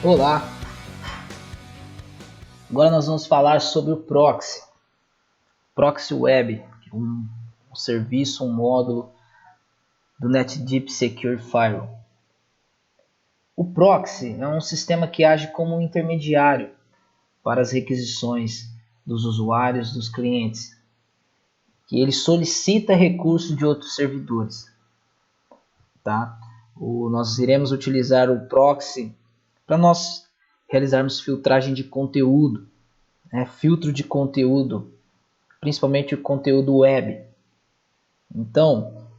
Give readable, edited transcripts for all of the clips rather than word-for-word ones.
Olá! Agora nós vamos falar sobre o Proxy. Proxy Web, um serviço, um módulo do NetDeep Secure Firewall. O Proxy é um sistema que age como um intermediário para as requisições dos usuários, dos clientes, que ele solicita recursos de outros servidores. Tá? Nós iremos utilizar o Proxy para nós realizarmos filtragem de conteúdo, filtro de conteúdo, principalmente o conteúdo web. Então,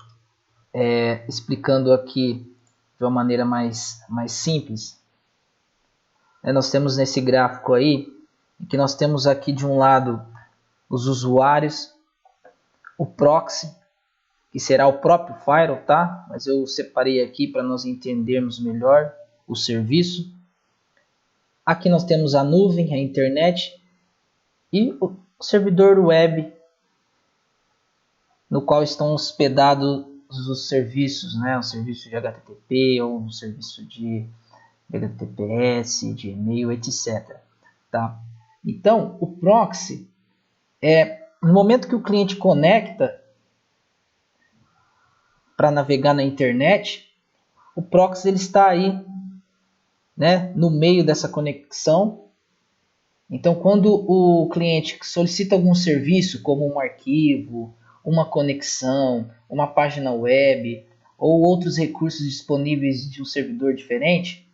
explicando aqui de uma maneira mais simples, nós temos nesse gráfico aí, que nós temos aqui de um lado os usuários, o proxy, que será o próprio firewall, tá? Mas eu separei aqui para nós entendermos melhor o serviço. Aqui nós temos a nuvem, a internet e o servidor web, no qual estão hospedados os serviços, o serviço de HTTP ou o serviço de HTTPS, de e-mail, etc. Tá? Então, o proxy no momento que o cliente conecta para navegar na internet, o proxy ele está aí, no meio dessa conexão. Então, quando o cliente solicita algum serviço, como um arquivo, uma conexão, uma página web ou outros recursos disponíveis de um servidor diferente,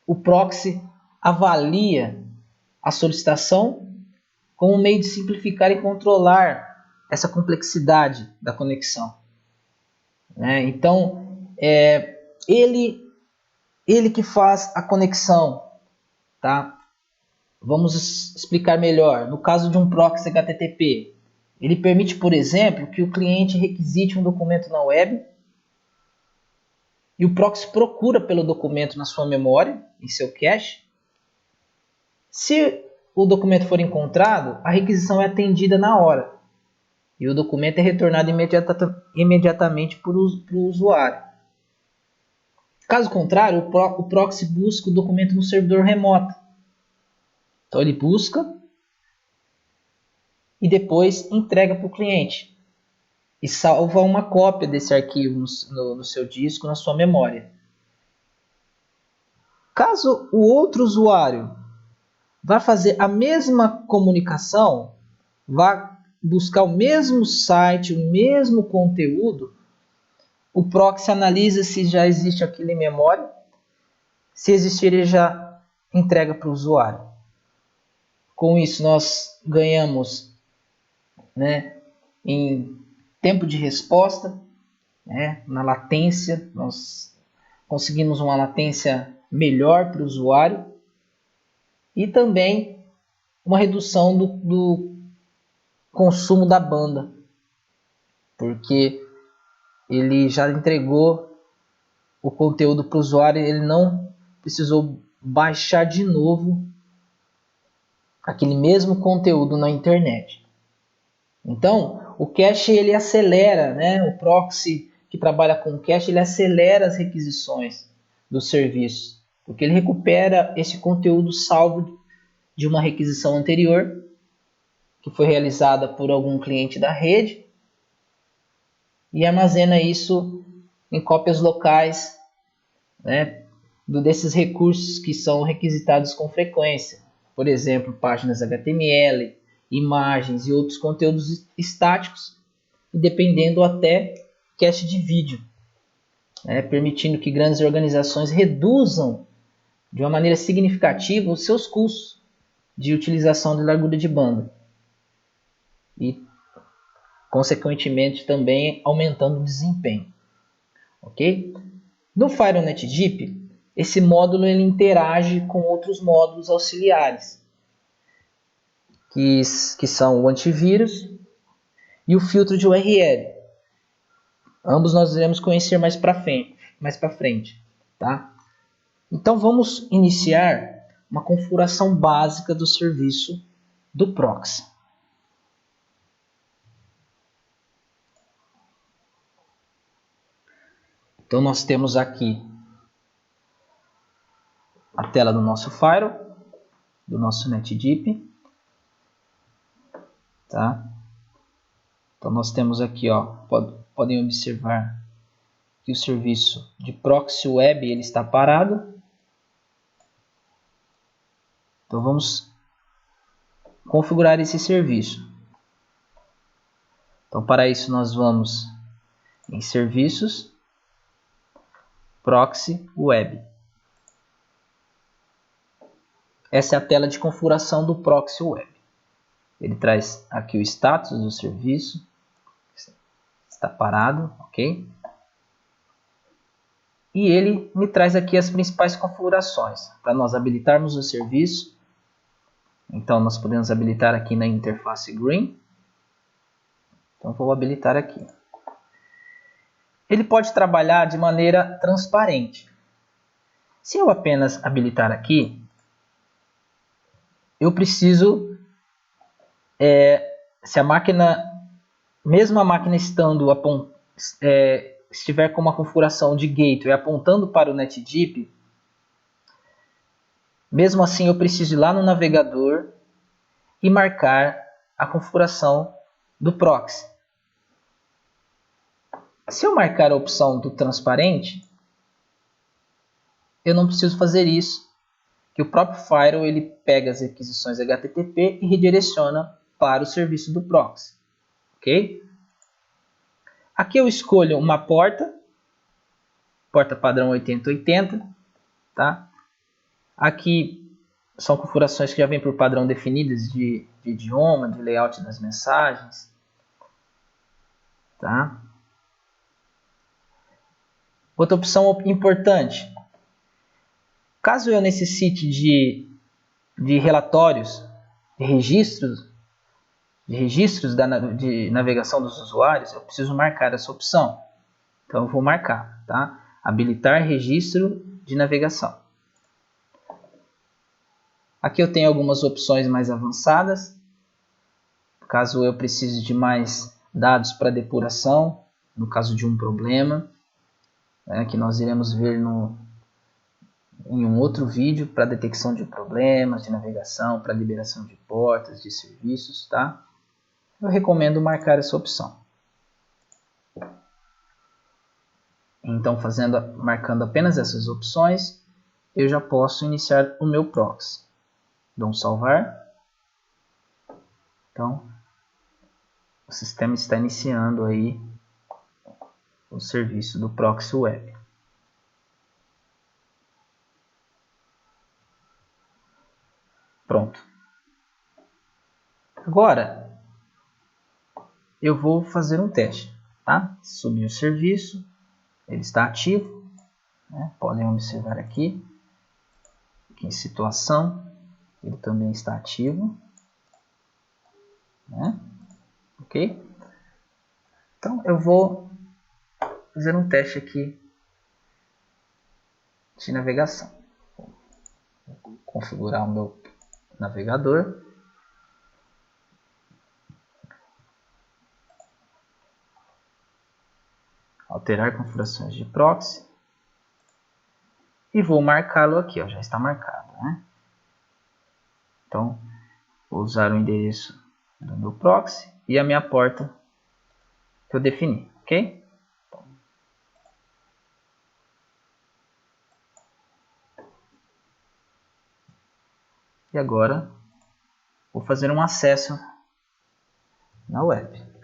o proxy avalia a solicitação como um meio de simplificar e controlar essa complexidade da conexão. Então, ele que faz a conexão. Tá? Vamos explicar melhor. No caso de um proxy HTTP, ele permite, por exemplo, que o cliente requisite um documento na web e o proxy procura pelo documento na sua memória, em seu cache. Se o documento for encontrado, a requisição é atendida na hora e o documento é retornado imediatamente para o usuário. Caso contrário, o proxy busca o documento no servidor remoto. Então ele busca e depois entrega para o cliente e salva uma cópia desse arquivo no seu disco, na sua memória. Caso o outro usuário vá fazer a mesma comunicação, vá buscar o mesmo site, o mesmo conteúdo, o proxy analisa se já existe aquilo em memória. Se existir, ele já entrega para o usuário. Com isso, nós ganhamos em tempo de resposta, na latência, nós conseguimos uma latência melhor para o usuário e também uma redução do consumo da banda, porque ele já entregou o conteúdo para o usuário, ele não precisou baixar de novo aquele mesmo conteúdo na internet. Então, o cache ele acelera, o proxy que trabalha com cache, ele acelera as requisições do serviço, porque ele recupera esse conteúdo salvo de uma requisição anterior, que foi realizada por algum cliente da rede, e armazena isso em cópias locais, desses recursos que são requisitados com frequência. Por exemplo, páginas HTML, imagens e outros conteúdos estáticos, dependendo até cache de vídeo, permitindo que grandes organizações reduzam de uma maneira significativa os seus custos de utilização de largura de banda e, consequentemente, também aumentando o desempenho. Ok? No Firewall NetDeep, esse módulo ele interage com outros módulos auxiliares, que são o antivírus e o filtro de URL. Ambos nós iremos conhecer mais para frente. Tá? Então vamos iniciar uma configuração básica do serviço do proxy. Então nós temos aqui a tela do nosso firewall, do nosso NetDeep. Tá? Então nós temos aqui, ó, podem observar que o serviço de proxy web ele está parado. Então vamos configurar esse serviço. Então para isso nós vamos em serviços, proxy web. Essa é a tela de configuração do proxy web. Ele traz aqui o status do serviço, está parado, ok? E ele me traz aqui as principais configurações. Para nós habilitarmos o serviço, então nós podemos habilitar aqui na interface green. Então vou habilitar aqui. Ele pode trabalhar de maneira transparente. Se eu apenas habilitar aqui, eu preciso, se a máquina, mesmo a máquina estando estiver com uma configuração de gateway apontando para o NetDeep, mesmo assim eu preciso ir lá no navegador e marcar a configuração do proxy. Se eu marcar a opção do transparente, eu não preciso fazer isso, que o próprio firewall ele pega as requisições HTTP e redireciona para o serviço do proxy. Ok? Aqui eu escolho uma porta padrão 8080, tá? Aqui são configurações que já vêm por padrão definidas de idioma, de layout das mensagens, tá? Outra opção importante, caso eu necessite de relatórios, de registros de navegação dos usuários, eu preciso marcar essa opção. Então eu vou marcar, tá? Habilitar registro de navegação. Aqui eu tenho algumas opções mais avançadas. Caso eu precise de mais dados para depuração, no caso de um problema, que nós iremos ver em um outro vídeo para detecção de problemas de navegação, para liberação de portas, de serviços, tá? Eu recomendo marcar essa opção. Então, marcando apenas essas opções, eu já posso iniciar o meu proxy. Dou um salvar. Então, o sistema está iniciando aí o serviço do proxy web. Pronto. Agora, eu vou fazer um teste, tá? Subir o serviço, ele está ativo, né? Podem observar aqui em situação, ele também está ativo, né? Ok? Então eu vou fazer um teste aqui de navegação. Vou configurar o meu navegador. Alterar configurações de proxy. E vou marcá-lo aqui, ó, já está marcado, né? Então, vou usar o endereço do meu proxy e a minha porta que eu defini, ok? E agora, vou fazer um acesso na web.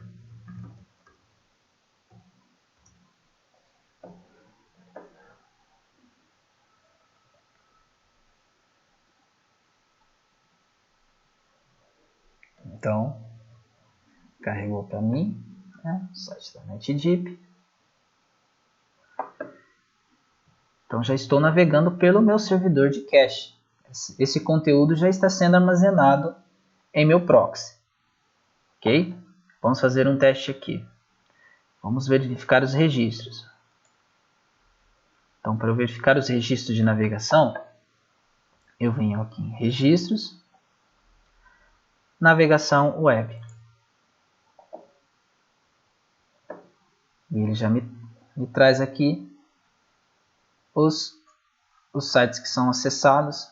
Então, carregou para mim, né? O site da NetDeep. Então, já estou navegando pelo meu servidor de cache. Esse conteúdo já está sendo armazenado em meu proxy. Ok? Vamos fazer um teste aqui. Vamos verificar os registros. Então, para eu verificar os registros de navegação, eu venho aqui em registros, navegação web. E ele já me traz aqui os sites que são acessados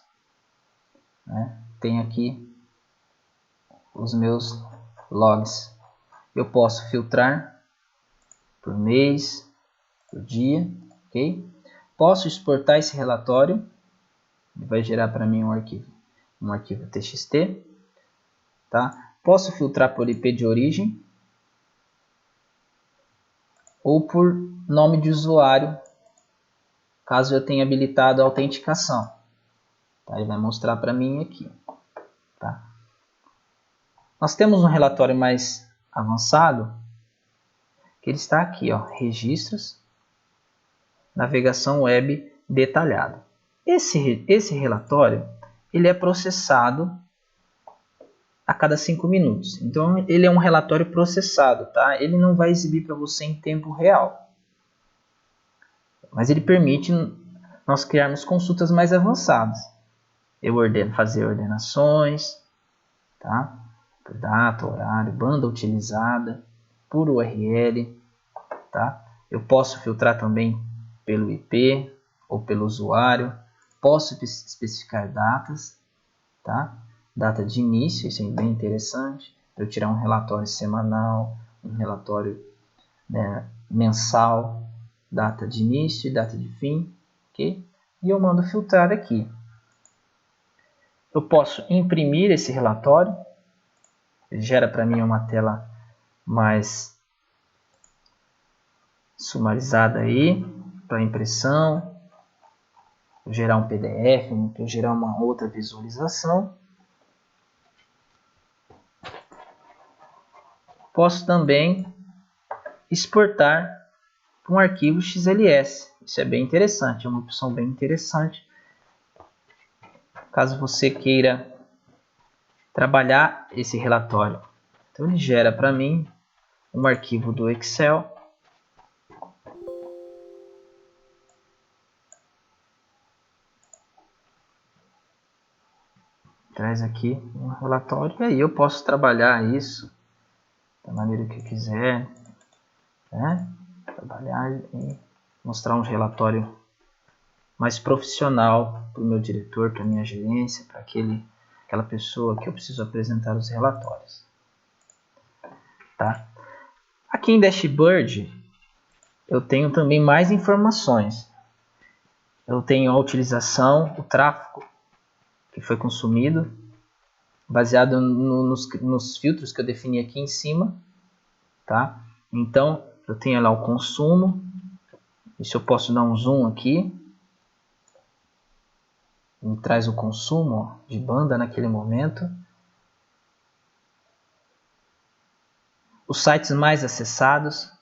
né? Tem aqui os meus logs. Eu posso filtrar por mês, por dia, ok? Posso exportar esse relatório, ele vai gerar para mim um arquivo TXT, tá? Posso filtrar por IP de origem ou por nome de usuário, caso eu tenha habilitado a autenticação. Tá? Ele vai mostrar para mim aqui. Tá? Nós temos um relatório mais avançado, que ele está aqui, ó, registros, navegação web detalhada. Esse relatório ele é processado a cada 5 minutos. Então ele é um relatório processado, tá? Ele não vai exibir para você em tempo real. Mas ele permite nós criarmos consultas mais avançadas. Eu fazer ordenações, tá? Por data, horário, banda utilizada, por URL, tá? Eu posso filtrar também pelo IP ou pelo usuário. Posso especificar datas, tá? Data de início, isso é bem interessante. Eu tirar um relatório semanal, um relatório, né, mensal, data de início e data de fim, ok? E eu mando filtrar aqui. Eu posso imprimir esse relatório, ele gera para mim uma tela mais sumarizada aí, para impressão, vou gerar um PDF, vou gerar uma outra visualização. Posso também exportar um arquivo XLS. Isso é bem interessante, é uma opção bem interessante. Caso você queira trabalhar esse relatório. Então ele gera para mim um arquivo do Excel. Traz aqui um relatório e aí eu posso trabalhar isso da maneira que eu quiser, né? Trabalhar e mostrar um relatório mais profissional para o meu diretor, para a minha gerência, para aquela pessoa que eu preciso apresentar os relatórios. Tá? Aqui em Dashboard eu tenho também mais informações. Eu tenho a utilização, o tráfego que foi consumido, baseado nos filtros que eu defini aqui em cima. Tá? Então eu tenho lá o consumo. Isso eu posso dar um zoom aqui. Me traz o consumo, ó, de banda naquele momento. Os sites mais acessados.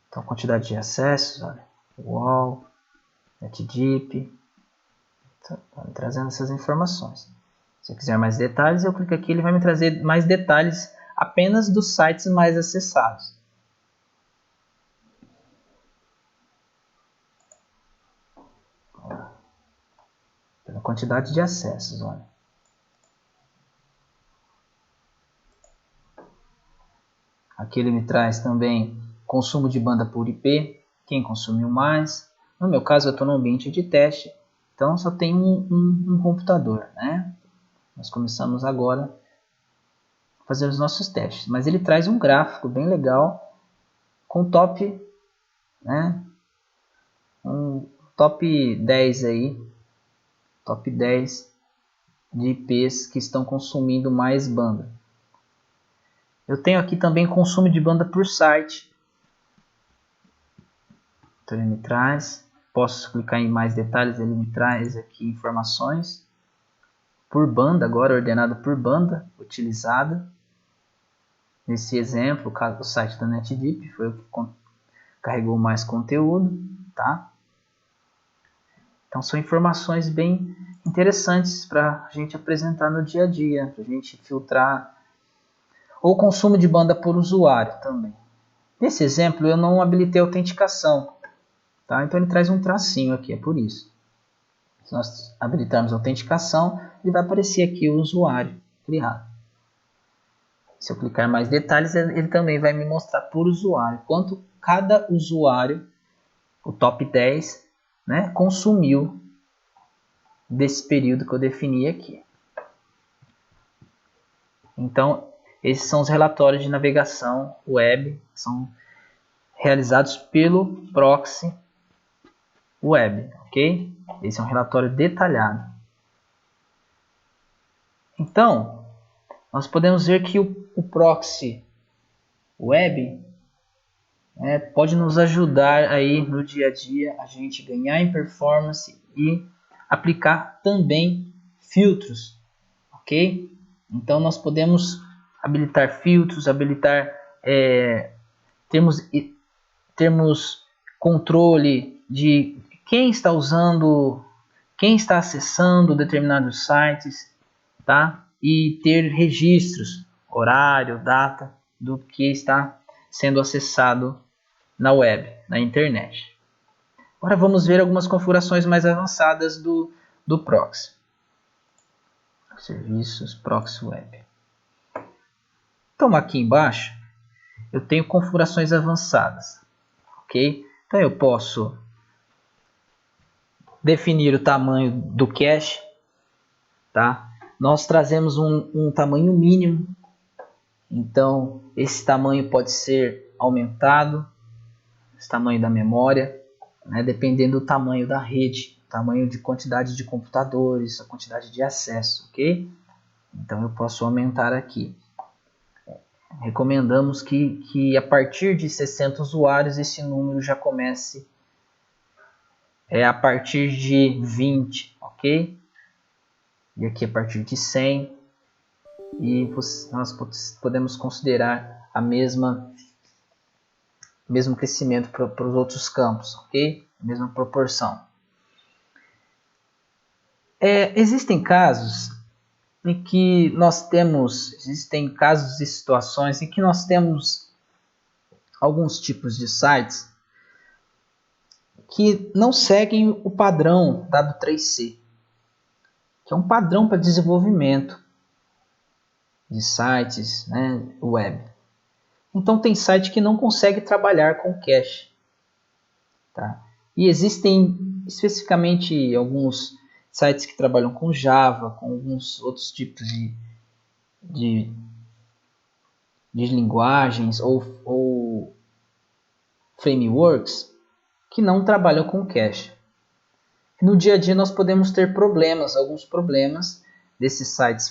Então, quantidade de acessos, olha, UOL, NetDeep. Então, tá me trazendo essas informações. Se eu quiser mais detalhes, eu clico aqui, ele vai me trazer mais detalhes apenas dos sites mais acessados. Pela quantidade de acessos, olha. Aqui ele me traz também consumo de banda por IP, quem consumiu mais. No meu caso, eu estou no ambiente de teste, então só tem um computador, né? Nós começamos agora a fazer os nossos testes, mas ele traz um gráfico bem legal com top, né? Um top 10 aí, top 10 de IPs que estão consumindo mais banda. Eu tenho aqui também consumo de banda por site. Então ele me traz, posso clicar em mais detalhes, ele me traz aqui informações por banda, agora ordenado por banda utilizada. Nesse exemplo, o site da NetDeep foi o que carregou mais conteúdo, tá? Então são informações bem interessantes para a gente apresentar no dia a dia, para a gente filtrar. Ou consumo de banda por usuário também. Nesse exemplo eu não habilitei a autenticação, tá? Então ele traz um tracinho aqui, é por isso. Se nós habilitarmos a autenticação, ele vai aparecer aqui o usuário criado. Se eu clicar em mais detalhes, ele também vai me mostrar por usuário quanto cada usuário, o top 10, né, consumiu desse período que eu defini aqui. Então, esses são os relatórios de navegação web, são realizados pelo proxy web, ok? Esse é um relatório detalhado. Então, nós podemos ver que o proxy web pode nos ajudar aí no dia a dia a gente ganhar em performance e aplicar também filtros, ok? Então nós podemos habilitar filtros, termos controle de quem está usando, quem está acessando determinados sites, tá? E ter registros, horário, data do que está sendo acessado na web, na internet. Agora vamos ver algumas configurações mais avançadas do proxy. Serviços proxy web. Então aqui embaixo eu tenho configurações avançadas, ok? Então eu posso definir o tamanho do cache, tá? Nós trazemos um tamanho mínimo, então esse tamanho pode ser aumentado, esse tamanho da memória, né, dependendo do tamanho da rede, tamanho de quantidade de computadores, a quantidade de acesso, ok? Então eu posso aumentar aqui. Recomendamos que a partir de 60 usuários esse número já comece a partir de 20, ok? E aqui a partir de 100, e nós podemos considerar a mesmo crescimento para os outros campos, ok? A mesma proporção. Existem casos em que existem casos e situações em que nós temos alguns tipos de sites que não seguem o padrão W3C, que é um padrão para desenvolvimento de sites, né, web. Então tem site que não consegue trabalhar com cache, tá? E existem especificamente alguns sites que trabalham com Java, com alguns outros tipos de linguagens ou frameworks que não trabalham com cache. No dia a dia nós podemos ter alguns problemas desses sites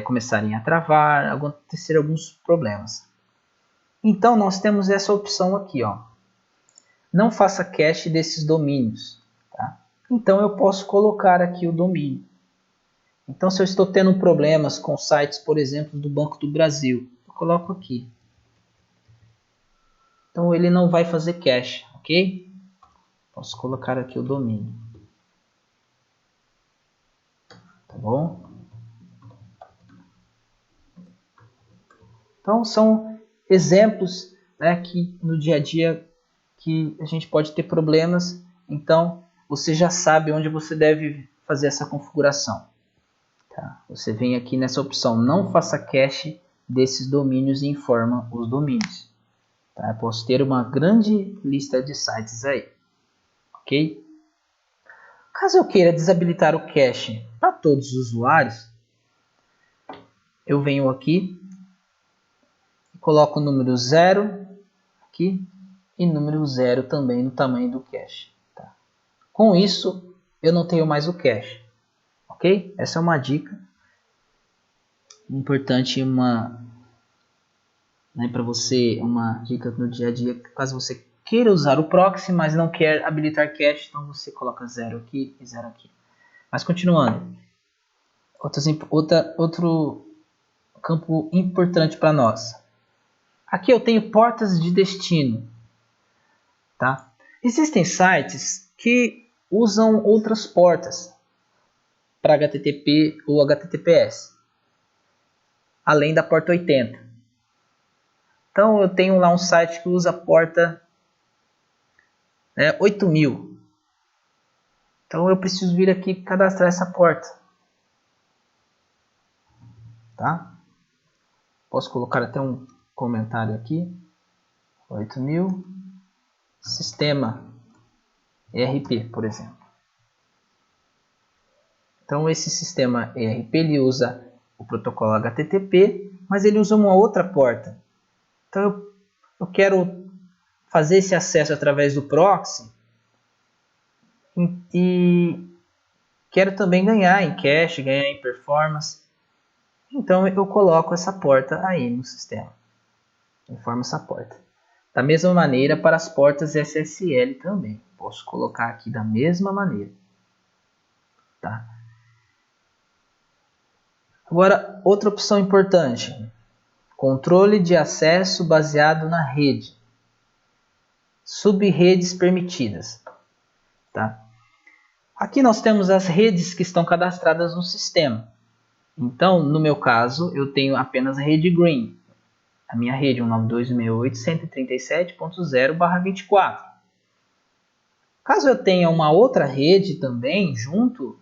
começarem a travar, acontecer alguns problemas. Então nós temos essa opção aqui, ó. Não faça cache desses domínios, tá? Então eu posso colocar aqui o domínio. Então se eu estou tendo problemas com sites, por exemplo, do Banco do Brasil, eu coloco aqui. Então ele não vai fazer cache, ok? Posso colocar aqui o domínio. Tá bom? Então são exemplos, né, que no dia a dia que a gente pode ter problemas. Então você já sabe onde você deve fazer essa configuração. Tá? Você vem aqui nessa opção, não faça cache desses domínios e informa os domínios. Tá? Eu posso ter uma grande lista de sites aí. Ok? Caso eu queira desabilitar o cache para todos os usuários, eu venho aqui e coloco o número 0 aqui e número 0 também no tamanho do cache. Tá? Com isso, eu não tenho mais o cache. Ok? Essa é uma dica importante, para você, uma dica no dia a dia. Caso você queira usar o proxy, mas não quer habilitar cache, então você coloca 0 aqui e 0 aqui. Mas continuando, outro campo importante para nós. Aqui eu tenho portas de destino. Tá? Existem sites que usam outras portas para HTTP ou HTTPS, além da porta 80. Então eu tenho lá um site que usa a porta 8000. Então eu preciso vir aqui e cadastrar essa porta. Tá? Posso colocar até um comentário aqui. 8000 sistema ERP, por exemplo. Então esse sistema ERP ele usa o protocolo HTTP, mas ele usa uma outra porta. Então eu quero fazer esse acesso através do proxy e quero também ganhar em cache, ganhar em performance. Então eu coloco essa porta aí no sistema. Informo essa porta. Da mesma maneira para as portas SSL também. Posso colocar aqui da mesma maneira. Tá? Agora, outra opção importante. Controle de acesso baseado na rede. Subredes permitidas. Tá? Aqui nós temos as redes que estão cadastradas no sistema. Então, no meu caso, eu tenho apenas a rede green. A minha rede é 192.168.137.0/24. Caso eu tenha uma outra rede também junto,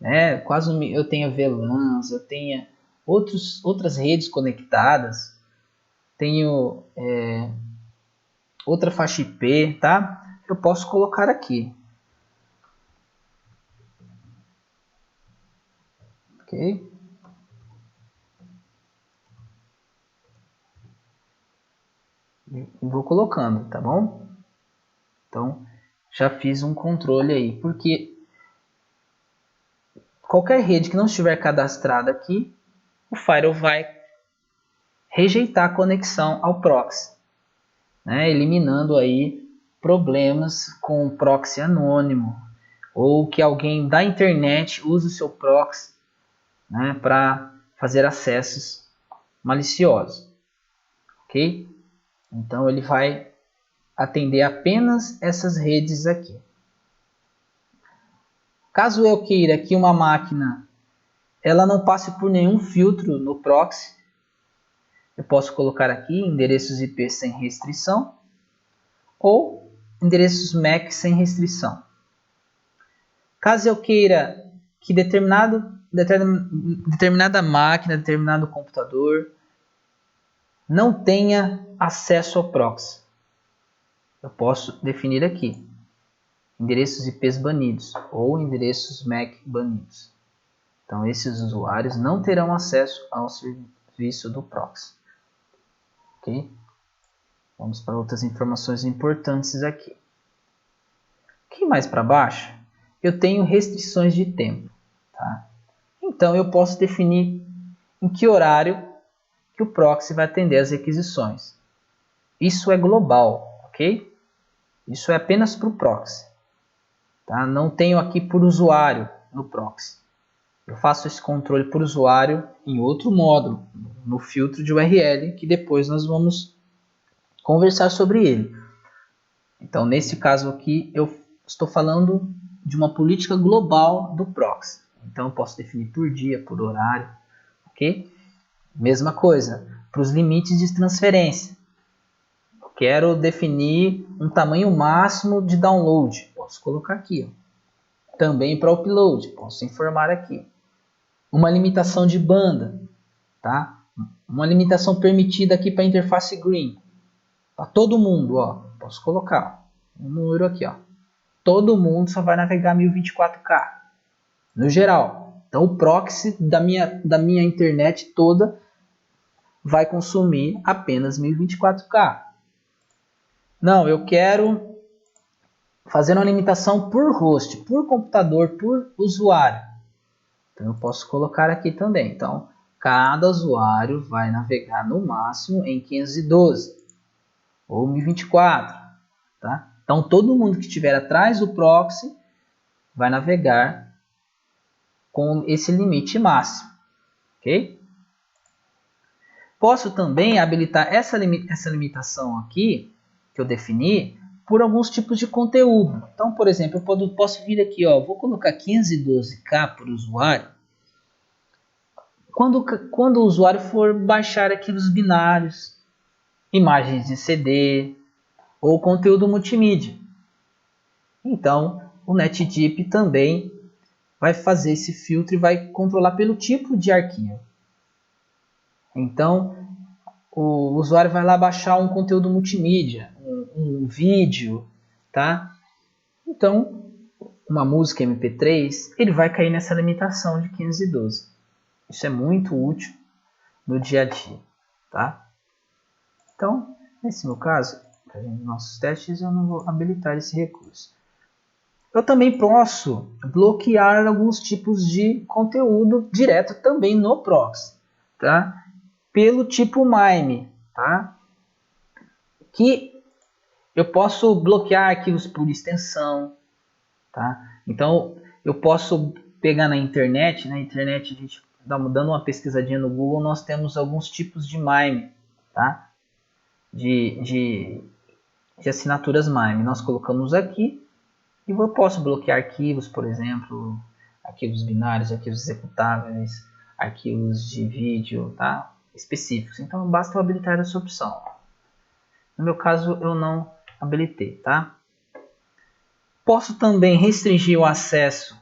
né, caso eu tenha VLANs, eu tenha outras redes conectadas, tenho outra faixa IP, tá? Eu posso colocar aqui. Ok? E vou colocando, tá bom? Então, já fiz um controle aí, porque qualquer rede que não estiver cadastrada aqui, o firewall vai rejeitar a conexão ao proxy, né? Eliminando aí problemas com o proxy anônimo, ou que alguém da internet use o seu proxy, né, para fazer acessos maliciosos. Ok? Então ele vai atender apenas essas redes aqui. Caso eu queira que uma máquina ela não passe por nenhum filtro no proxy, eu posso colocar aqui endereços IP sem restrição ou endereços MAC sem restrição. Caso eu queira que determinada máquina, determinado computador não tenha acesso ao proxy, eu posso definir aqui endereços IPs banidos ou endereços MAC banidos. Então esses usuários não terão acesso ao serviço do proxy. Ok? Vamos para outras informações importantes aqui. Aqui mais para baixo eu tenho restrições de tempo. Tá? Então eu posso definir em que horário que o proxy vai atender as requisições. Isso é global, ok? Isso é apenas para o proxy. Tá? Não tenho aqui por usuário no proxy. Eu faço esse controle por usuário em outro módulo, no filtro de URL, que depois nós vamos conversar sobre ele. Então, nesse caso aqui, eu estou falando de uma política global do proxy. Então, eu posso definir por dia, por horário, ok? Mesma coisa, para os limites de transferência. Eu quero definir um tamanho máximo de download. Posso colocar aqui. Ó. Também para upload, posso informar aqui. Uma limitação de banda, tá? Uma limitação permitida aqui para a interface green. Para todo mundo, ó, posso colocar um número aqui, ó. Todo mundo só vai navegar 1024K, no geral. Então o proxy da minha internet toda vai consumir apenas 1024K. Não, eu quero fazer uma limitação por host, por computador, por usuário. Então eu posso colocar aqui também. Então cada usuário vai navegar no máximo em 512 ou 1024. Tá? Então todo mundo que estiver atrás do proxy vai navegar com esse limite máximo. Ok? Posso também habilitar essa limitação aqui, que eu defini, por alguns tipos de conteúdo. Então, por exemplo, eu posso vir aqui, ó, vou colocar 512K por usuário. Quando o usuário for baixar aqui os binários, imagens de CD ou conteúdo multimídia. Então, o NetDeep também vai fazer esse filtro e vai controlar pelo tipo de arquivo. Então, o usuário vai lá baixar um conteúdo multimídia, um vídeo, tá? Então, uma música MP3, ele vai cair nessa limitação de 512. Isso é muito útil no dia a dia, tá? Então, nesse meu caso, para nossos testes, eu não vou habilitar esse recurso. Eu também posso bloquear alguns tipos de conteúdo direto também no proxy, tá? Pelo tipo MIME, tá? Que eu posso bloquear arquivos por extensão, tá? Então, eu posso pegar na internet, a gente dando uma pesquisadinha no Google, nós temos alguns tipos de MIME, tá? De assinaturas MIME. Nós colocamos aqui e eu posso bloquear arquivos, por exemplo, arquivos binários, arquivos executáveis, arquivos de vídeo, tá? Específicos. Então, basta eu habilitar essa opção. No meu caso, eu não habilitei, tá? Posso também restringir o acesso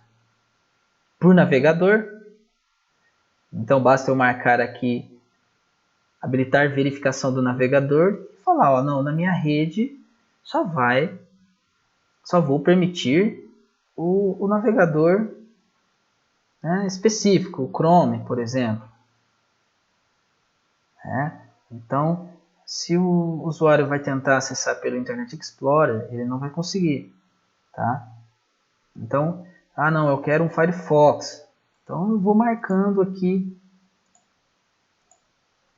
por navegador. Então, basta eu marcar aqui, habilitar verificação do navegador e falar, ó, não, na minha rede só vou permitir o navegador, né, específico, o Chrome, por exemplo. Então, se o usuário vai tentar acessar pelo Internet Explorer, ele não vai conseguir, tá? Então, não, eu quero um Firefox. Então, eu vou marcando aqui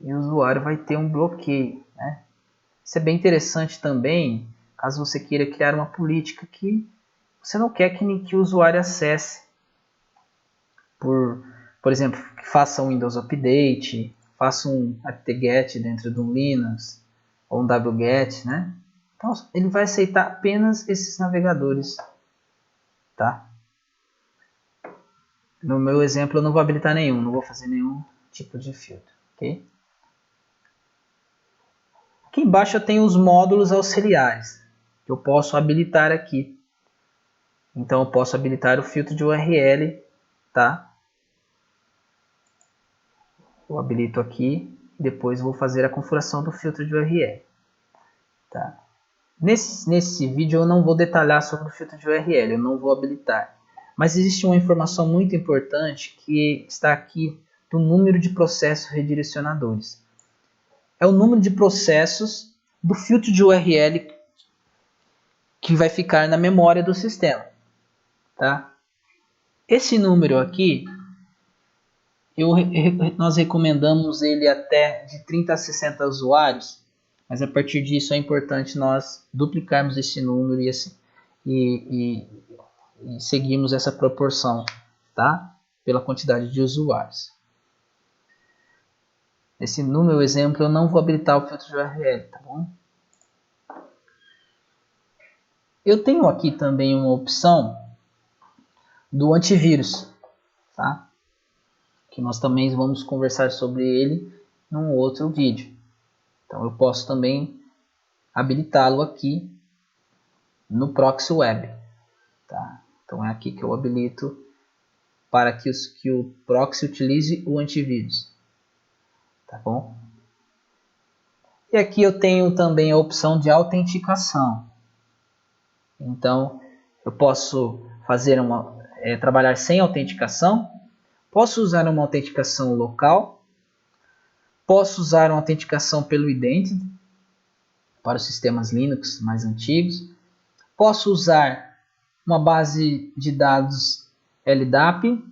e o usuário vai ter um bloqueio, né? Isso é bem interessante também, caso você queira criar uma política que você não quer que o usuário acesse por exemplo, que faça um Windows Update, faça um apt-get dentro do Linux, ou um wget, né? Então, ele vai aceitar apenas esses navegadores, tá? No meu exemplo, eu não vou habilitar nenhum, não vou fazer nenhum tipo de filtro, ok? Aqui embaixo eu tenho os módulos auxiliares, que eu posso habilitar aqui. Então, eu posso habilitar o filtro de URL, tá? Eu habilito aqui, depois vou fazer a configuração do filtro de URL. Tá? Nesse vídeo eu não vou detalhar sobre o filtro de URL, eu não vou habilitar. Mas existe uma informação muito importante que está aqui do número de processos redirecionadores. É o número de processos do filtro de URL que vai ficar na memória do sistema. Tá? Esse número aqui, nós recomendamos ele até de 30 a 60 usuários, mas a partir disso é importante nós duplicarmos esse número e seguirmos essa proporção, tá? Pela quantidade de usuários. No meu exemplo eu não vou habilitar o filtro de URL, tá bom? Eu tenho aqui também uma opção do antivírus, tá? Que nós também vamos conversar sobre ele num outro vídeo. Então eu posso também habilitá-lo aqui no proxy web, tá? Então é aqui que eu habilito para que o proxy utilize o antivírus, tá bom? E aqui eu tenho também a opção de autenticação. Então eu posso fazer trabalhar sem autenticação, posso usar uma autenticação local, posso usar uma autenticação pelo Identity para os sistemas Linux mais antigos, posso usar uma base de dados LDAP,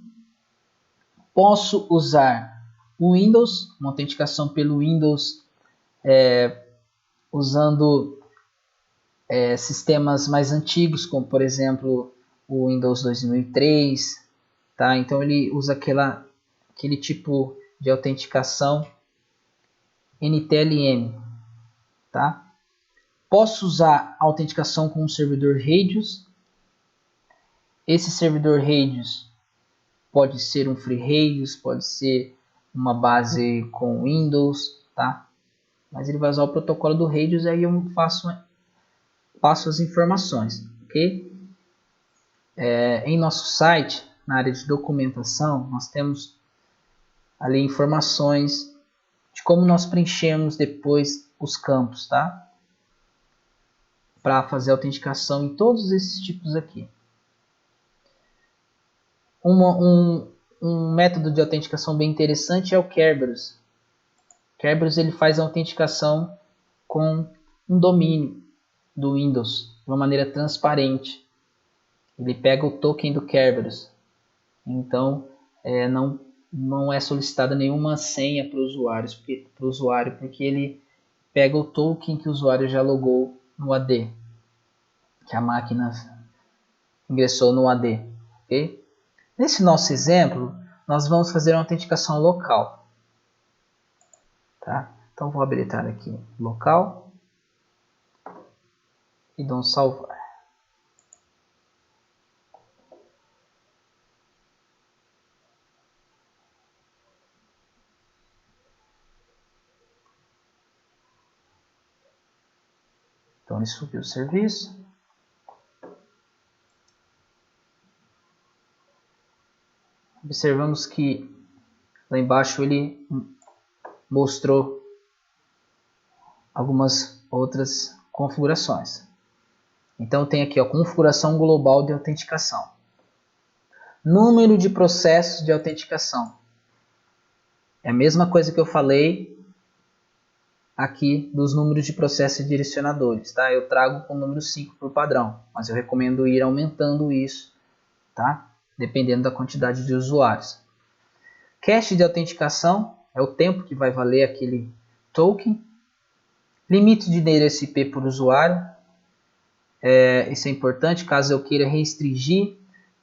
posso usar o Windows, uma autenticação pelo Windows, usando sistemas mais antigos, como por exemplo o Windows 2003, tá? Então ele usa aquele tipo de autenticação NTLM, tá? Posso usar a autenticação com um servidor Radius. Esse servidor Radius pode ser um Free Radius, pode ser uma base com Windows, tá? Mas ele vai usar o protocolo do Radius e aí eu passo as informações, ok? Em nosso site, na área de documentação, nós temos ali informações de como nós preenchemos depois os campos, tá? Para fazer a autenticação em todos esses tipos aqui. Um método de autenticação bem interessante é o Kerberos. Kerberos ele faz a autenticação com um domínio do Windows de uma maneira transparente. Ele pega o token do Kerberos. Então, não é solicitada nenhuma senha para o usuário, porque ele pega o token que o usuário já logou no AD, que a máquina ingressou no AD. Okay? Nesse nosso exemplo, nós vamos fazer uma autenticação local. Tá? Então, vou habilitar aqui local e dou um salvar. Então, ele subiu o serviço. Observamos que lá embaixo ele mostrou algumas outras configurações. Então, tem aqui a configuração global de autenticação. Número de processos de autenticação. É a mesma coisa que eu falei aqui dos números de processos direcionadores. Tá? Eu trago com o número 5 por padrão, mas eu recomendo ir aumentando isso, tá? Dependendo da quantidade de usuários. Cache de autenticação é o tempo que vai valer aquele token. Limite de endereço IP por usuário. Isso é importante caso eu queira restringir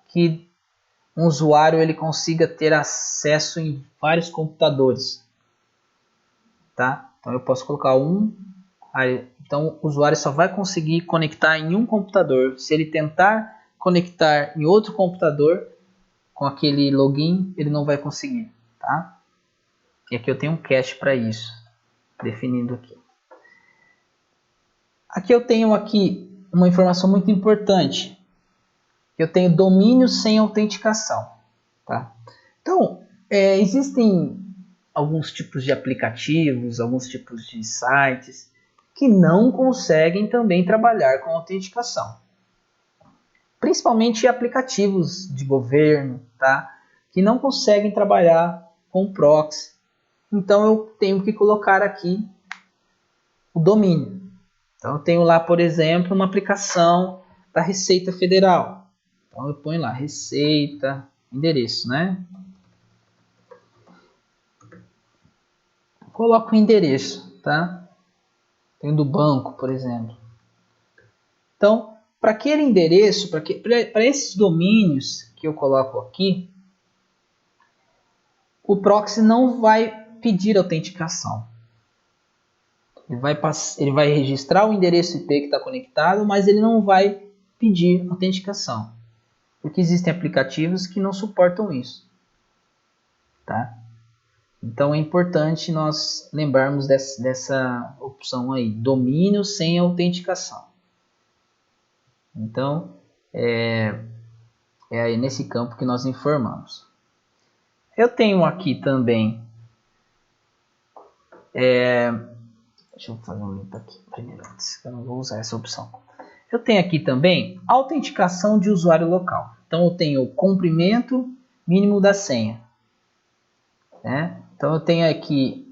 que um usuário ele consiga ter acesso em vários computadores. Tá? Então eu posso colocar então o usuário só vai conseguir conectar em um computador. Se ele tentar conectar em outro computador com aquele login, ele não vai conseguir. Tá? E aqui eu tenho um cache para isso, definindo aqui. Aqui eu tenho uma informação muito importante. Eu tenho domínio sem autenticação. Tá? Então, existem alguns tipos de aplicativos, alguns tipos de sites que não conseguem também trabalhar com autenticação. Principalmente aplicativos de governo, tá? Que não conseguem trabalhar com proxy. Então eu tenho que colocar aqui o domínio. Então eu tenho lá, por exemplo, uma aplicação da Receita Federal. Então eu ponho lá Receita, endereço, né? Coloco o endereço, tá? Tem do banco, por exemplo. Então, para aquele endereço, para esses domínios que eu coloco aqui, o proxy não vai pedir autenticação. Ele vai registrar o endereço IP que está conectado, mas ele não vai pedir autenticação. Porque existem aplicativos que não suportam isso. Tá? Então é importante nós lembrarmos dessa opção aí, domínio sem autenticação. Então é aí nesse campo que nós informamos. Eu tenho aqui também, deixa eu fazer um limpo aqui primeiro antes, eu não vou usar essa opção. Eu tenho aqui também autenticação de usuário local. Então eu tenho o comprimento mínimo da senha. Né? Então eu tenho aqui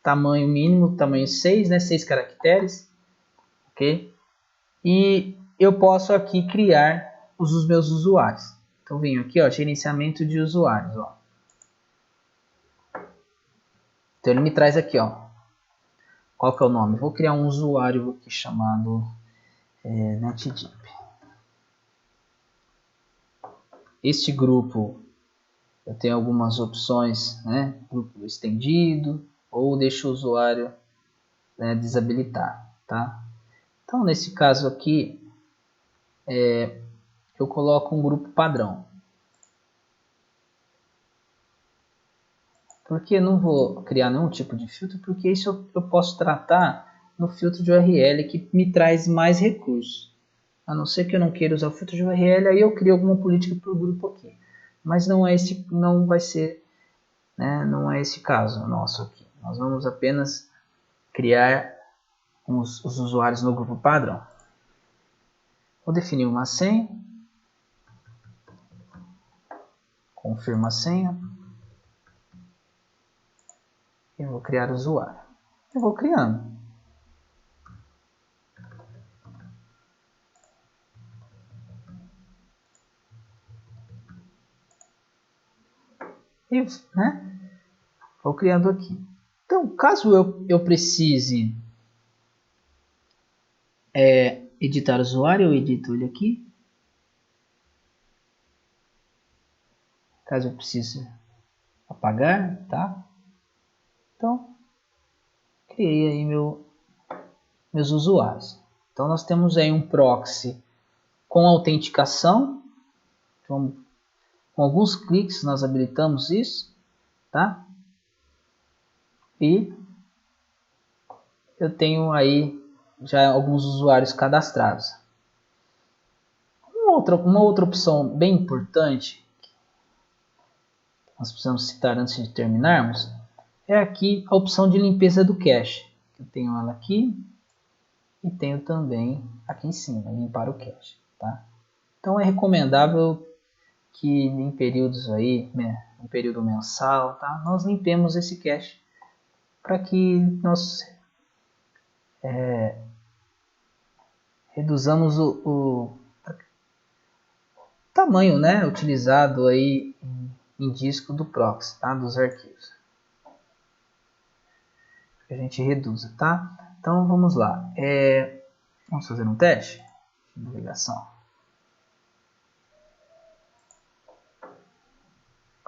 tamanho mínimo, tamanho 6, né? 6 caracteres. Ok? E eu posso aqui criar os meus usuários. Então venho aqui, ó, gerenciamento de usuários. Ó. Então ele me traz aqui, ó. Qual que é o nome? Vou criar um usuário aqui chamado NetDeep. Este grupo eu tenho algumas opções, né? Grupo estendido ou deixo o usuário desabilitar, tá? Então nesse caso aqui eu coloco um grupo padrão. Porque eu não vou criar nenhum tipo de filtro, porque isso eu posso tratar no filtro de URL que me traz mais recursos. A não ser que eu não queira usar o filtro de URL, aí eu crio alguma política para o grupo aqui. Mas não vai ser, né, não é esse caso nosso aqui. Nós vamos apenas criar os usuários no grupo padrão. Vou definir uma senha. confirma a senha. E vou criar usuário. Eu vou criando. E, né? Vou criando aqui. Então, caso eu precise editar o usuário, eu edito ele aqui. Caso eu precise apagar, tá? Então, criei aí meus usuários. Então, nós temos aí um proxy com autenticação. Então, com alguns cliques nós habilitamos isso, tá? E eu tenho aí já alguns usuários cadastrados. Uma outra opção bem importante, nós precisamos citar antes de terminarmos, é aqui a opção de limpeza do cache. Eu tenho ela aqui e tenho também aqui em cima, limpar o cache, tá? Então é recomendável que em períodos aí, né, um período mensal, tá, nós limpemos esse cache para que nós reduzamos o tamanho, né, utilizado aí em disco do proxy, tá, dos arquivos. Que a gente reduza, tá? Então vamos lá. Vamos fazer um teste de navegação.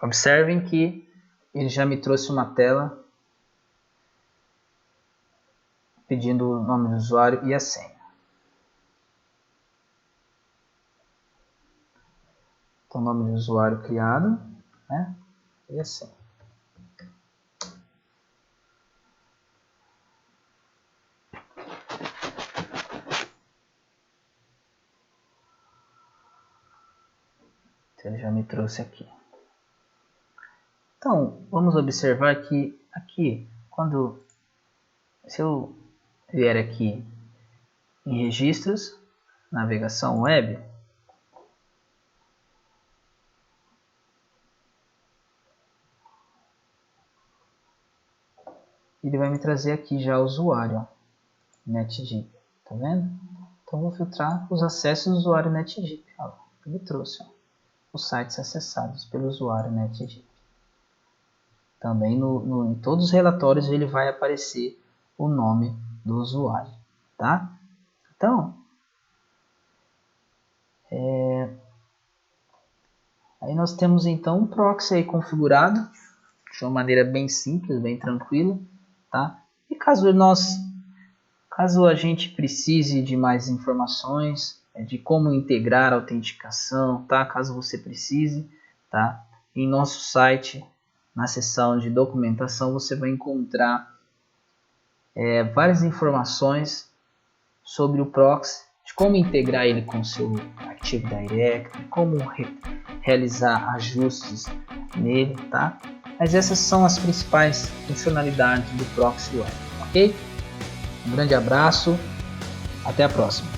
Observem que ele já me trouxe uma tela pedindo o nome do usuário e a senha. Então, nome do usuário criado, né? E a senha. Então, ele já me trouxe aqui. Então, vamos observar que aqui, se eu vier aqui em registros, navegação web, ele vai me trazer aqui já o usuário, NetDeep, tá vendo? Então vou filtrar os acessos do usuário NetDeep, ó, ele trouxe, ó, os sites acessados pelo usuário NetDeep. Também em todos os relatórios ele vai aparecer o nome do usuário, tá? Então, aí nós temos então um proxy aí configurado de uma maneira bem simples, bem tranquila, tá? E caso a gente precise de mais informações, de como integrar a autenticação, tá? Caso você precise, tá? Em nosso site, na seção de documentação, você vai encontrar várias informações sobre o proxy, de como integrar ele com o seu Active Directory, como realizar ajustes nele, tá? Mas essas são as principais funcionalidades do proxy web, ok? Um grande abraço, até a próxima.